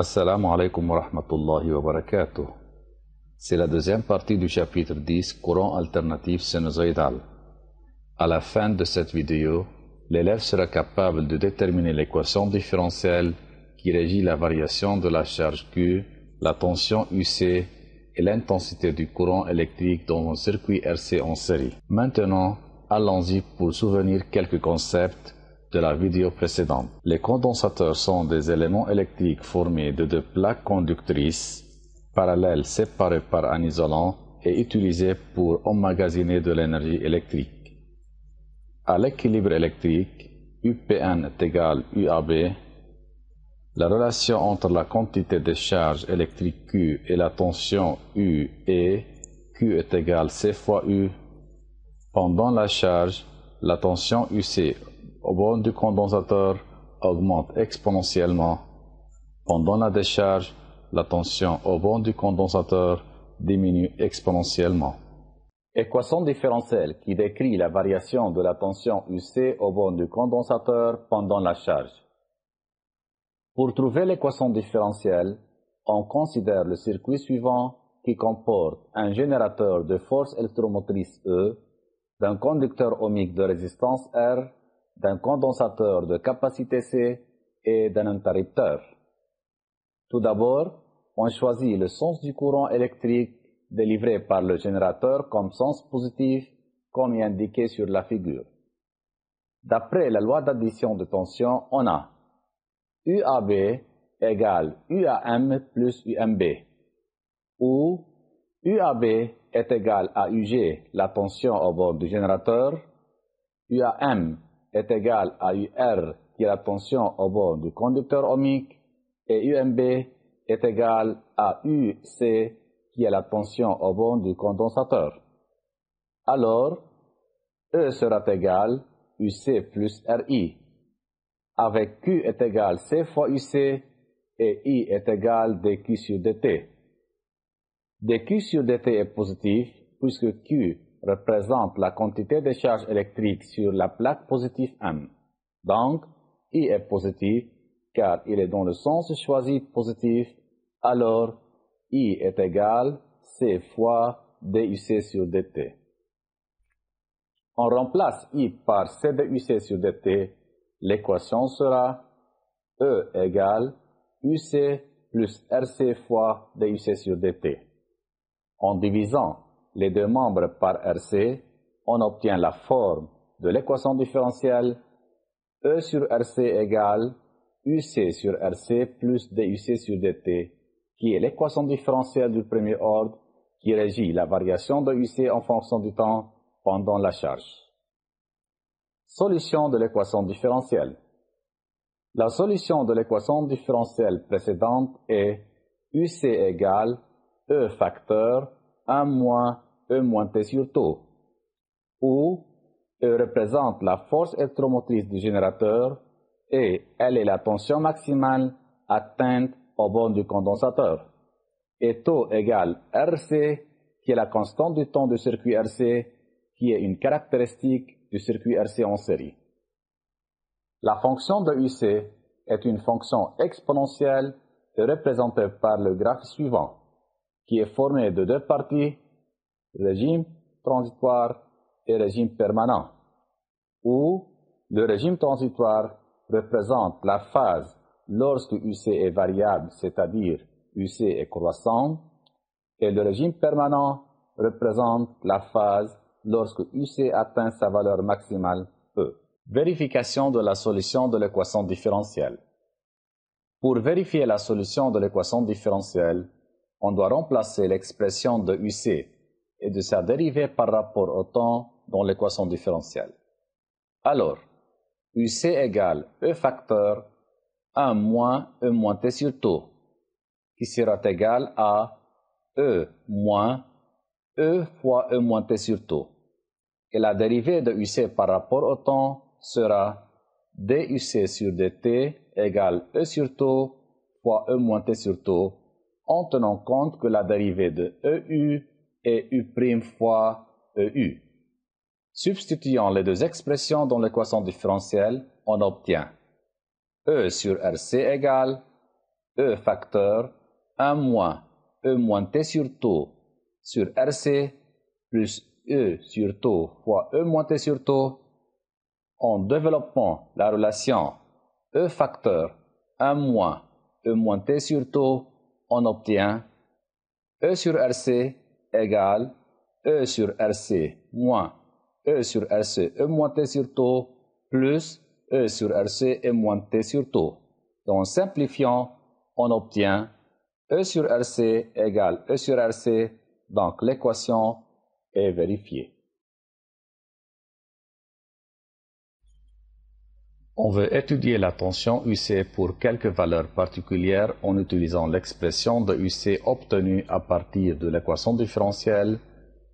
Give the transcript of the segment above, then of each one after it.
Assalamu alaikum wa rahmatullahi wa barakatuh. C'est la deuxième partie du chapitre 10, courant alternatif sinusoïdal. À la fin de cette vidéo, l'élève sera capable de déterminer l'équation différentielle qui régit la variation de la charge Q, la tension UC et l'intensité du courant électrique dans un circuit RC en série. Maintenant, allons-y pour souvenir quelques concepts de la vidéo précédente. Les condensateurs sont des éléments électriques formés de deux plaques conductrices parallèles séparées par un isolant et utilisées pour emmagasiner de l'énergie électrique. À l'équilibre électrique, UPN est égal UAB, la relation entre la quantité de charge électrique Q et la tension U est Q est égal C fois U. Pendant la charge, la tension UC au bord du condensateur augmente exponentiellement. Pendant la décharge, la tension au bord du condensateur diminue exponentiellement. Équation différentielle qui décrit la variation de la tension UC au bord du condensateur pendant la charge. Pour trouver l'équation différentielle, on considère le circuit suivant qui comporte un générateur de force électromotrice E, d'un conducteur ohmique de résistance R, d'un condensateur de capacité C et d'un interrupteur. Tout d'abord, on choisit le sens du courant électrique délivré par le générateur comme sens positif, comme est indiqué sur la figure. D'après la loi d'addition de tension, on a UAB égale UAM plus UMB, où UAB est égal à UG, la tension au bord du générateur, UAM est égal à UR, qui est la tension au bord du conducteur ohmique, et UMB est égal à UC, qui est la tension au bord du condensateur. Alors, E sera égal UC plus RI, avec Q est égal C fois UC, et I est égal dQ sur dt. dQ sur dt est positif, puisque Q représente la quantité de charge électrique sur la plaque positive M. Donc, I est positif, car il est dans le sens choisi positif, alors I est égal C fois DUC sur dt. On remplace I par C DUC sur dt, l'équation sera E égale UC plus RC fois DUC sur dt. En divisant les deux membres par RC, on obtient la forme de l'équation différentielle E sur RC égale UC sur RC plus DUC sur dt, qui est l'équation différentielle du premier ordre qui régit la variation de UC en fonction du temps pendant la charge. Solution de l'équation différentielle. La solution de l'équation différentielle précédente est UC égale E facteur 1 moins E moins T sur tau, où E représente la force électromotrice du générateur et elle est la tension maximale atteinte au bord du condensateur, et tau égale RC, qui est la constante du temps du circuit RC, qui est une caractéristique du circuit RC en série. La fonction de UC est une fonction exponentielle et représentée par le graphe suivant, qui est formé de deux parties, régime transitoire et régime permanent, où le régime transitoire représente la phase lorsque UC est variable, c'est-à-dire UC est croissant, et le régime permanent représente la phase lorsque UC atteint sa valeur maximale E. Vérification de la solution de l'équation différentielle. Pour vérifier la solution de l'équation différentielle, on doit remplacer l'expression de UC et de sa dérivée par rapport au temps dans l'équation différentielle. Alors, UC égale E facteur 1 moins E moins T sur tau, qui sera égal à E moins E fois E moins T sur tau. Et la dérivée de UC par rapport au temps sera DUC sur dt égale E sur tau fois E moins T sur tau, en tenant compte que la dérivée de EU est U' fois EU. Substituant les deux expressions dans l'équation différentielle, on obtient E sur RC égale E facteur 1 moins E moins T sur taux sur RC plus E sur taux fois E moins T sur taux. En développant la relation E facteur 1 moins E moins T sur taux, on obtient E sur RC égale E sur RC moins E sur RC E moins T sur taux plus E sur RC E moins T sur taux. Donc, en simplifiant, on obtient E sur RC égale E sur RC, donc l'équation est vérifiée. On veut étudier la tension UC pour quelques valeurs particulières en utilisant l'expression de UC obtenue à partir de l'équation différentielle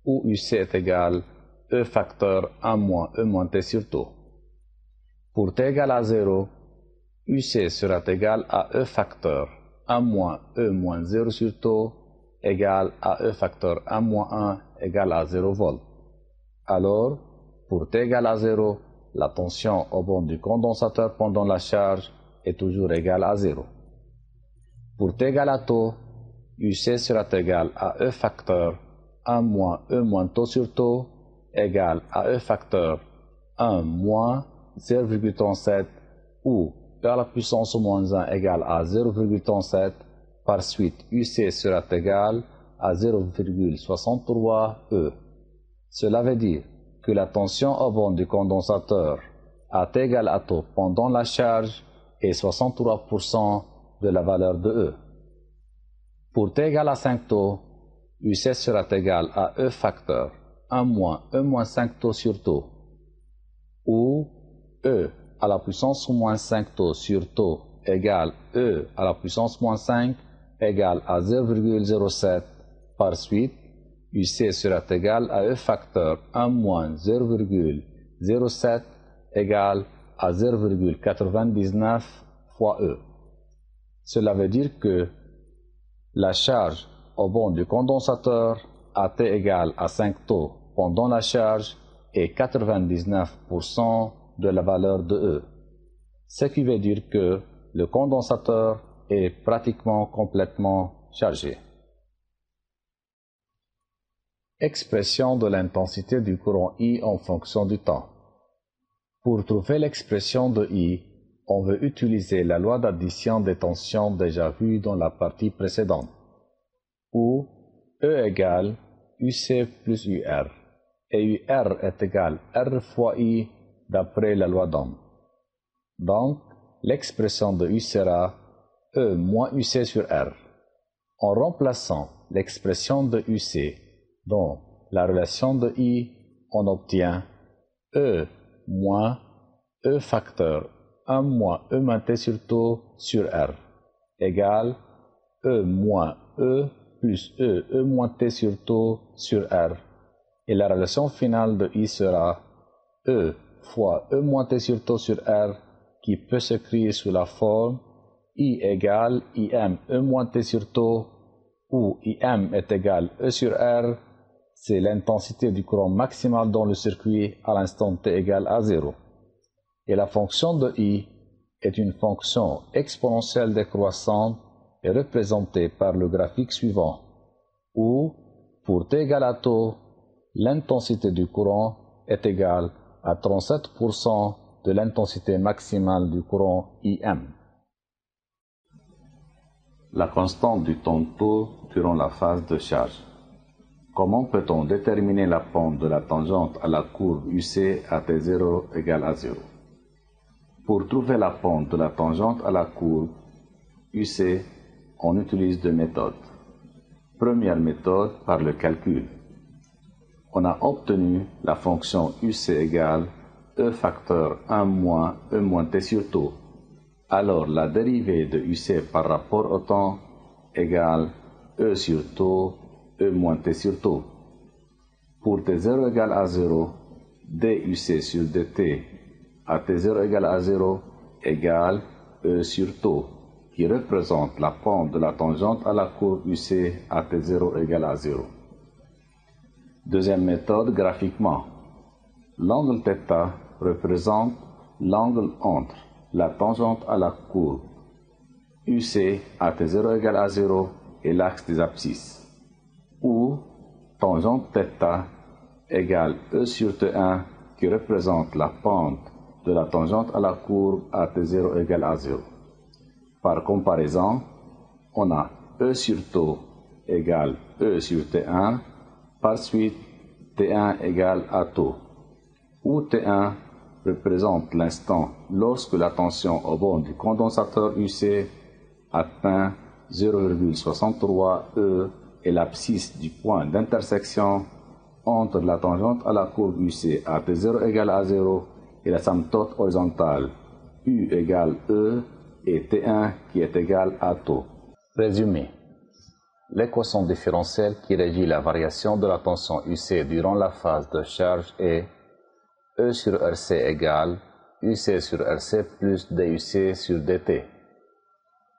où UC est égal E facteur 1 moins E moins T sur taux. Pour T égale à 0, UC sera égal à E facteur 1 moins E moins 0 sur taux égale à E facteur 1 moins 1 égale à 0 volts. Alors, pour T égale à 0, la tension au bord du condensateur pendant la charge est toujours égale à 0. Pour T égale à taux, UC sera égal à E facteur 1 moins E moins taux sur taux égale à E facteur 1 moins 0,37 ou E à la puissance moins 1 égale à 0,37. Par suite, UC sera égal à 0,63 E. Cela veut dire que la tension au bord du condensateur à T égale à taux pendant la charge est 63% de la valeur de E. Pour T égale à 5 taux, UC sera égal à E facteur 1 moins E moins 5 taux sur taux, où E à la puissance moins 5 taux sur taux égale E à la puissance moins 5 égale à 0,07. Par suite, UC sera égal à E facteur 1 moins 0,07 égale à 0,99 fois E. Cela veut dire que la charge au bord du condensateur à T égale à 5 taux pendant la charge est 99% de la valeur de E. Ce qui veut dire que le condensateur est pratiquement complètement chargé. Expression de l'intensité du courant I en fonction du temps. Pour trouver l'expression de I, on veut utiliser la loi d'addition des tensions déjà vue dans la partie précédente, où E égale UC plus UR, et UR est égal R fois I d'après la loi d'Ohm. Donc, l'expression de I sera E moins UC sur R. En remplaçant l'expression de UC dans la relation de I, on obtient E moins E facteur 1 moins E moins T sur taux sur R égale E moins E plus E moins T sur taux sur R. Et la relation finale de I sera E fois E moins T sur taux sur R qui peut s'écrire sous la forme I égale IM E moins T sur taux où IM est égal E sur R. C'est l'intensité du courant maximale dans le circuit à l'instant T égale à 0. Et la fonction de I est une fonction exponentielle décroissante et représentée par le graphique suivant, où, pour T égale à taux, l'intensité du courant est égale à 37% de l'intensité maximale du courant IM. La constante du temps taux durant la phase de charge. Comment peut-on déterminer la pente de la tangente à la courbe UC à T0 égale à 0? Pour trouver la pente de la tangente à la courbe UC, on utilise deux méthodes. Première méthode, par le calcul. On a obtenu la fonction UC égale E facteur 1 moins E moins T sur taux. Alors la dérivée de UC par rapport au temps égale E sur taux E moins T sur taux. Pour T0 égale à 0, DUC sur DT à T0 égale à 0 égale E sur taux, qui représente la pente de la tangente à la courbe UC à T0 égale à 0. Deuxième méthode, graphiquement. L'angle θ représente l'angle entre la tangente à la courbe UC AT0 égale à 0 est l'axe des abscisses, où tangente θ égale E sur T1 qui représente la pente de la tangente à la courbe AT0 égale à 0. Par comparaison, on a E sur τ égale E sur T1, par suite T1 égale à τ, où T1 représente l'instant lorsque la tension au bord du condensateur UC atteint 0,63 E et l'abscisse du point d'intersection entre la tangente à la courbe UC AT0 égale à 0 et l'asymptote horizontale U égale E et T1 qui est égal à τ. Résumé. L'équation différentielle qui régit la variation de la tension UC durant la phase de charge est E sur RC égale UC sur RC plus DUC sur DT.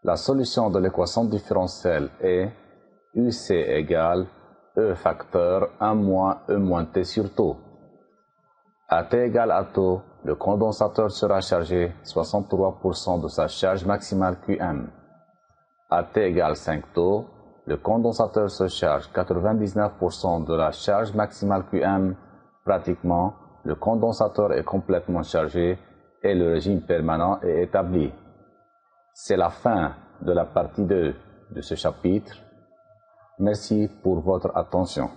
La solution de l'équation différentielle est UC égale E facteur 1 moins E moins T sur τ. À T égale à τ, le condensateur sera chargé 63% de sa charge maximale Qm. À T égale 5 τ, le condensateur se charge 99% de la charge maximale Qm. Pratiquement, le condensateur est complètement chargé et le régime permanent est établi. C'est la fin de la partie 2 de ce chapitre. Merci pour votre attention.